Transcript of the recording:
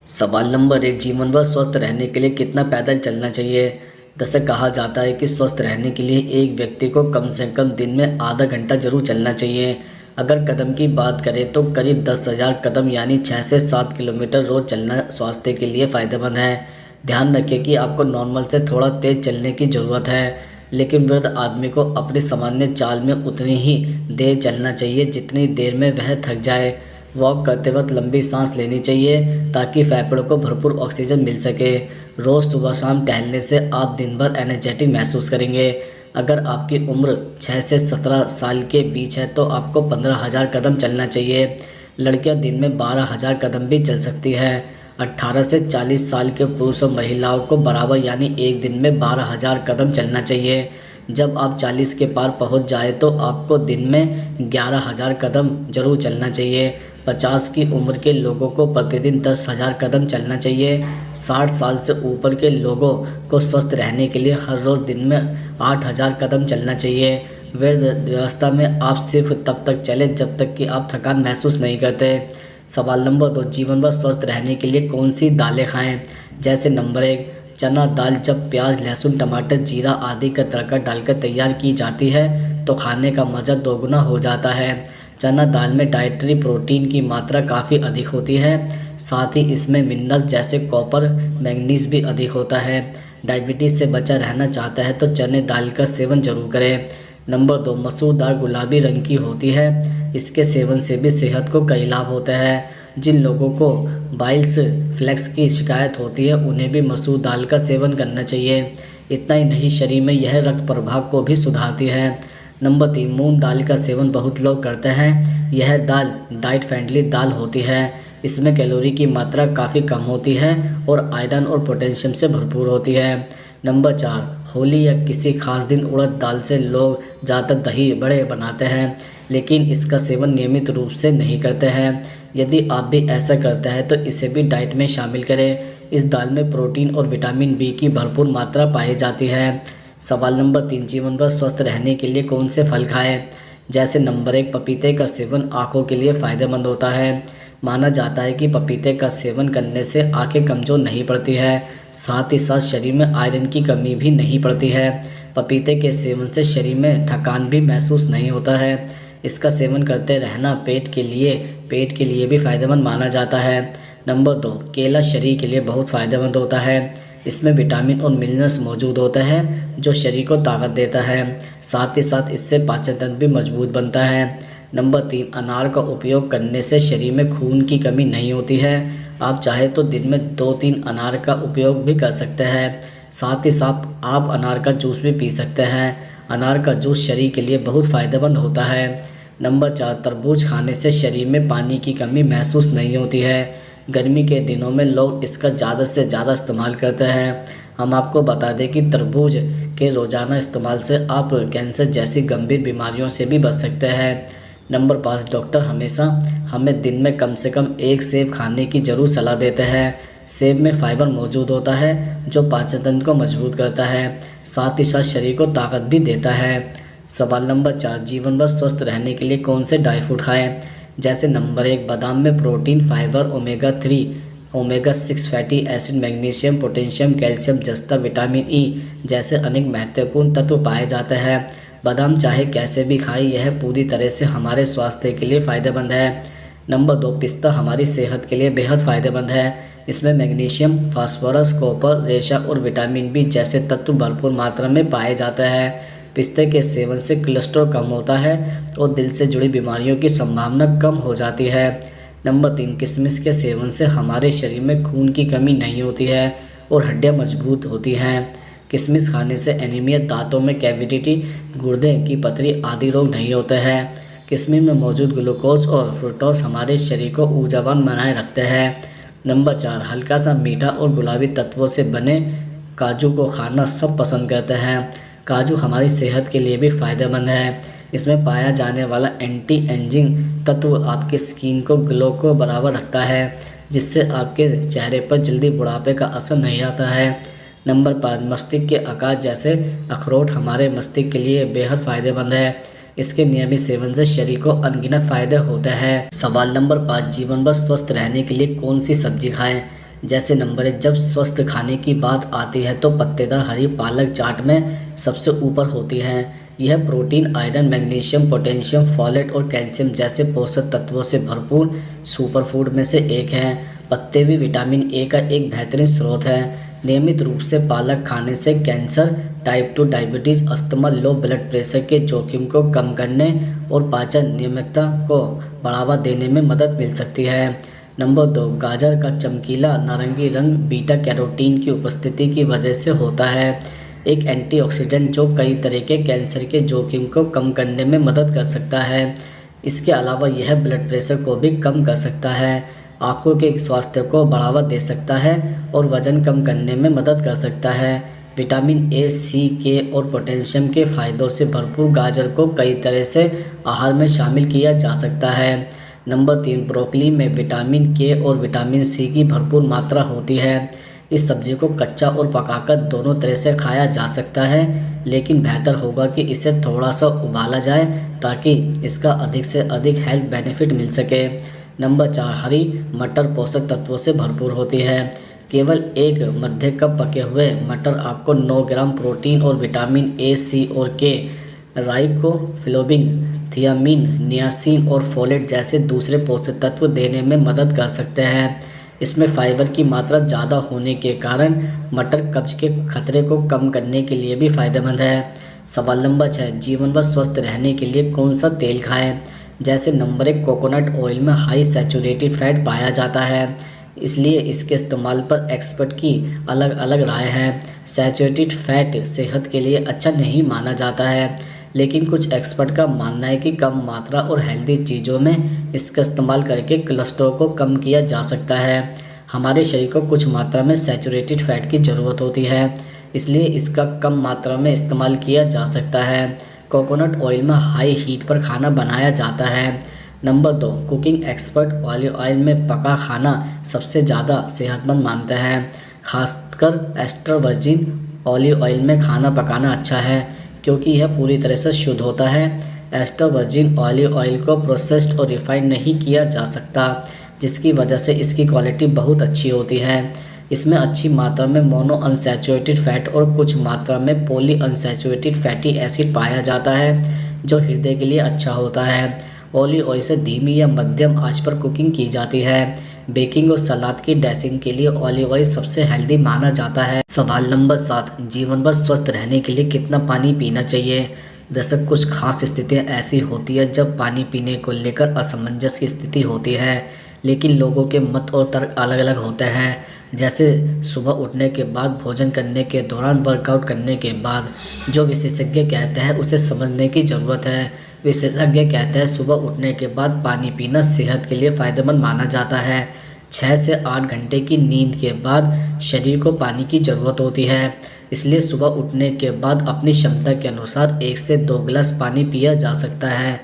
सवाल नंबर 1, जीवन भर स्वस्थ रहने के लिए कितना पैदल चलना चाहिए। दरअसल कहा जाता है कि स्वस्थ रहने के लिए एक व्यक्ति को कम से कम दिन में आधा घंटा जरूर चलना चाहिए। अगर कदम की बात करें तो करीब 10,000 कदम यानी 6 से 7 किलोमीटर रोज चलना स्वास्थ्य के लिए फ़ायदेमंद है। ध्यान रखें कि आपको नॉर्मल से थोड़ा तेज़ चलने की ज़रूरत है, लेकिन वृद्ध आदमी को अपनी सामान्य चाल में उतनी ही देर चलना चाहिए जितनी देर में वह थक जाए। वॉक करते वक्त लंबी सांस लेनी चाहिए ताकि फेफड़ों को भरपूर ऑक्सीजन मिल सके। रोज़ सुबह शाम टहलने से आप दिन भर एनर्जेटिक महसूस करेंगे। अगर आपकी उम्र 6 से 17 साल के बीच है तो आपको 15,000 कदम चलना चाहिए। लड़कियां दिन में 12,000 कदम भी चल सकती है। 18 से 40 साल के पुरुष और महिलाओं को बराबर यानी एक दिन में 12,000 कदम चलना चाहिए। जब आप 40 के पार पहुंच जाए तो आपको दिन में 11,000 कदम जरूर चलना चाहिए। 50 की उम्र के लोगों को प्रतिदिन 10,000 कदम चलना चाहिए। 60 साल से ऊपर के लोगों को स्वस्थ रहने के लिए हर रोज़ दिन में 8,000 कदम चलना चाहिए। व्यवस्था में आप सिर्फ तब तक चलें जब तक कि आप थकान महसूस नहीं करते। सवाल नंबर 2, जीवन भर स्वस्थ रहने के लिए कौन सी दालें खाएं। जैसे नंबर 1, चना दाल जब प्याज लहसुन टमाटर जीरा आदि का तड़का डालकर तैयार की जाती है तो खाने का मज़ा दोगुना हो जाता है। चना दाल में डाइटरी प्रोटीन की मात्रा काफ़ी अधिक होती है, साथ ही इसमें मिनरल जैसे कॉपर मैंगनीज भी अधिक होता है। डायबिटीज़ से बचा रहना चाहता है तो चने दाल का सेवन जरूर करें। नंबर 2, मसूर दाल गुलाबी रंग की होती है। इसके सेवन से भी सेहत को कई लाभ होते हैं। जिन लोगों को बाइल्स फ्लेक्स की शिकायत होती है उन्हें भी मसूर दाल का सेवन करना चाहिए। इतना ही नहीं, शरीर में यह रक्त प्रवाह को भी सुधारती है। नंबर 3, मूंग दाल का सेवन बहुत लोग करते हैं। यह दाल डाइट फ्रेंडली दाल होती है। इसमें कैलोरी की मात्रा काफ़ी कम होती है और आयरन और पोटेशियम से भरपूर होती है। नंबर 4, होली या किसी खास दिन उड़द दाल से लोग ज़्यादातर दही बड़े बनाते हैं, लेकिन इसका सेवन नियमित रूप से नहीं करते हैं। यदि आप भी ऐसा करते हैं तो इसे भी डाइट में शामिल करें। इस दाल में प्रोटीन और विटामिन बी की भरपूर मात्रा पाई जाती है। सवाल नंबर 3, जीवन भर स्वस्थ रहने के लिए कौन से फल खाएं। जैसे नंबर 1, पपीते का सेवन आँखों के लिए फ़ायदेमंद होता है। माना जाता है कि पपीते का सेवन करने से आंखें कमज़ोर नहीं पड़ती है, साथ ही साथ शरीर में आयरन की कमी भी नहीं पड़ती है। पपीते के सेवन से शरीर में थकान भी महसूस नहीं होता है। इसका सेवन करते रहना पेट के लिए भी फ़ायदेमंद माना जाता है। नंबर 2, केला शरीर के लिए बहुत फ़ायदेमंद होता है। इसमें विटामिन और मिनरल्स मौजूद होते हैं जो शरीर को ताकत देता है। साथ ही साथ इससे पाचन तंत्र भी मजबूत बनता है। नंबर 3, अनार का उपयोग करने से शरीर में खून की कमी नहीं होती है। आप चाहे तो दिन में 2-3 अनार का उपयोग भी कर सकते हैं। साथ ही साथ आप अनार का जूस भी पी सकते हैं। अनार का जूस शरीर के लिए बहुत फ़ायदेमंद होता है। नंबर 4, तरबूज खाने से शरीर में पानी की कमी महसूस नहीं होती है। गर्मी के दिनों में लोग इसका ज़्यादा से ज़्यादा इस्तेमाल करते हैं। हम आपको बता दें कि तरबूज के रोज़ाना इस्तेमाल से आप कैंसर जैसी गंभीर बीमारियों से भी बच सकते हैं। नंबर 5, डॉक्टर हमेशा हमें दिन में कम से कम 1 सेब खाने की ज़रूर सलाह देते हैं। सेब में फाइबर मौजूद होता है जो पाचन तंत्र को मजबूत करता है, साथ ही साथ शरीर को ताकत भी देता है। सवाल नंबर 4, जीवन भर स्वस्थ रहने के लिए कौन से ड्राई फ्रूट खाएं। जैसे नंबर 1, बादाम में protein fibre omega 3 omega 6 fatty acid magnesium potassium calcium जस्ता विटामिन ई जैसे अनेक महत्वपूर्ण तत्व पाए जाते हैं। बादाम चाहे कैसे भी खाएं, यह पूरी तरह से हमारे स्वास्थ्य के लिए फ़ायदेमंद है। नंबर 2, पिस्ता हमारी सेहत के लिए बेहद फ़ायदेमंद है। इसमें मैग्नीशियम फास्फोरस कॉपर रेशा और विटामिन बी जैसे तत्व भरपूर मात्रा में पाए जाते हैं। पिस्ते के सेवन से कोलेस्ट्रॉल कम होता है और दिल से जुड़ी बीमारियों की संभावना कम हो जाती है। नंबर 3, किशमिश के सेवन से हमारे शरीर में खून की कमी नहीं होती है और हड्डियां मजबूत होती हैं। किशमिश खाने से एनीमिया, दांतों में कैविटी, गुर्दे की पथरी आदि रोग नहीं होते हैं। किशमिश में मौजूद ग्लूकोज और फ्रुक्टोज हमारे शरीर को ऊर्जावान बनाए रखते हैं। नंबर 4, हल्का सा मीठा और गुलाबी तत्वों से बने काजू को खाना सब पसंद करते हैं। काजू हमारी सेहत के लिए भी फ़ायदेमंद है। इसमें पाया जाने वाला एंटी एजिंग तत्व आपकी स्किन को ग्लो को बराबर रखता है, जिससे आपके चेहरे पर जल्दी बुढ़ापे का असर नहीं आता है। नंबर 5, मस्तिष्क के आकार जैसे अखरोट हमारे मस्तिष्क के लिए बेहद फ़ायदेमंद है। इसके नियमित सेवन से शरीर को अनगिनत फ़ायदे होते हैं। सवाल नंबर 5, जीवन भर स्वस्थ रहने के लिए कौन सी सब्जी खाएं। जैसे नंबर 1, जब स्वस्थ खाने की बात आती है तो पत्तेदार हरी पालक चाट में सबसे ऊपर होती है। यह protein, iron, magnesium, potassium, folate और कैल्शियम जैसे पोषक तत्वों से भरपूर सुपरफूड में से एक है। पत्ते भी विटामिन ए का एक बेहतरीन स्रोत है। नियमित रूप से पालक खाने से cancer, type 2 diabetes, asthma, low blood pressure के जोखिम को कम करने और पाचन नियमितता को बढ़ावा देने में मदद मिल सकती है। नंबर 2, गाजर का चमकीला नारंगी रंग बीटा कैरोटीन की उपस्थिति की वजह से होता है। एक एंटीऑक्सीडेंट जो कई तरह के कैंसर के जोखिम को कम करने में मदद कर सकता है। इसके अलावा यह ब्लड प्रेशर को भी कम कर सकता है, आंखों के स्वास्थ्य को बढ़ावा दे सकता है और वजन कम करने में मदद कर सकता है। विटामिन ए, सी, के और पोटेशियम के फायदों से भरपूर गाजर को कई तरह से आहार में शामिल किया जा सकता है। नंबर 3, ब्रोकली में विटामिन के और विटामिन सी की भरपूर मात्रा होती है। इस सब्जी को कच्चा और पकाकर दोनों तरह से खाया जा सकता है, लेकिन बेहतर होगा कि इसे थोड़ा सा उबाला जाए ताकि इसका अधिक से अधिक हेल्थ बेनिफिट मिल सके। नंबर 4, हरी मटर पोषक तत्वों से भरपूर होती है। केवल एक मध्य कप पके हुए मटर आपको 9 ग्राम प्रोटीन और विटामिन ए, सी और के, राइबोफ्लाविन, थियामिन, नियासिन और फोलेट जैसे दूसरे पोषक तत्व देने में मदद कर सकते हैं। इसमें फाइबर की मात्रा ज़्यादा होने के कारण मटर कब्ज के खतरे को कम करने के लिए भी फायदेमंद है। सवाल नंबर 6, जीवन भर स्वस्थ रहने के लिए कौन सा तेल खाएं? जैसे नंबर 1, कोकोनट ऑयल में हाई सैचुरेटेड फैट पाया जाता है, इसलिए इसके इस्तेमाल पर एक्सपर्ट की अलग अलग राय है। सैचुरेटेड फैट सेहत के लिए अच्छा नहीं माना जाता है, लेकिन कुछ एक्सपर्ट का मानना है कि कम मात्रा और हेल्दी चीज़ों में इसका इस्तेमाल करके कोलेस्ट्रॉल को कम किया जा सकता है। हमारे शरीर को कुछ मात्रा में सैचुरेटेड फैट की ज़रूरत होती है, इसलिए इसका कम मात्रा में इस्तेमाल किया जा सकता है। कोकोनट ऑयल में हाई हीट पर खाना बनाया जाता है। Number 2, cooking expert olive oil में पका खाना सबसे ज़्यादा सेहतमंद मानते हैं। खासकर एक्स्ट्रा वर्जिन ऑलिव ऑयल में खाना पकाना अच्छा है क्योंकि यह पूरी तरह से शुद्ध होता है। एक्स्ट्रा वर्जिन ऑलिव ऑयल को प्रोसेस्ड और रिफाइंड नहीं किया जा सकता, जिसकी वजह से इसकी क्वालिटी बहुत अच्छी होती है। इसमें अच्छी मात्रा में मोनो अनसैचुरेटेड फैट और कुछ मात्रा में पॉली अनसैचुरेटेड फैटी एसिड पाया जाता है, जो हृदय के लिए अच्छा होता है। ऑलिव ऑयल से धीमी या मध्यम आंच पर कुकिंग की जाती है। बेकिंग और सलाद की ड्रेसिंग के लिए ऑलिव ऑयल सबसे हेल्दी माना जाता है। सवाल नंबर 7, जीवन भर स्वस्थ रहने के लिए कितना पानी पीना चाहिए? दरअसल कुछ खास स्थितियां ऐसी होती है जब पानी पीने को लेकर असमंजस की स्थिति होती है, लेकिन लोगों के मत और तर्क अलग अलग होते हैं। जैसे सुबह उठने के बाद, भोजन करने के दौरान, वर्कआउट करने के बाद। जो विशेषज्ञ कहते हैं उसे समझने की ज़रूरत है। विशेषज्ञ कहते हैं सुबह उठने के बाद पानी पीना सेहत के लिए फ़ायदेमंद माना जाता है। 6 से 8 घंटे की नींद के बाद शरीर को पानी की ज़रूरत होती है, इसलिए सुबह उठने के बाद अपनी क्षमता के अनुसार 1 से 2 गिलास पानी पिया जा सकता है।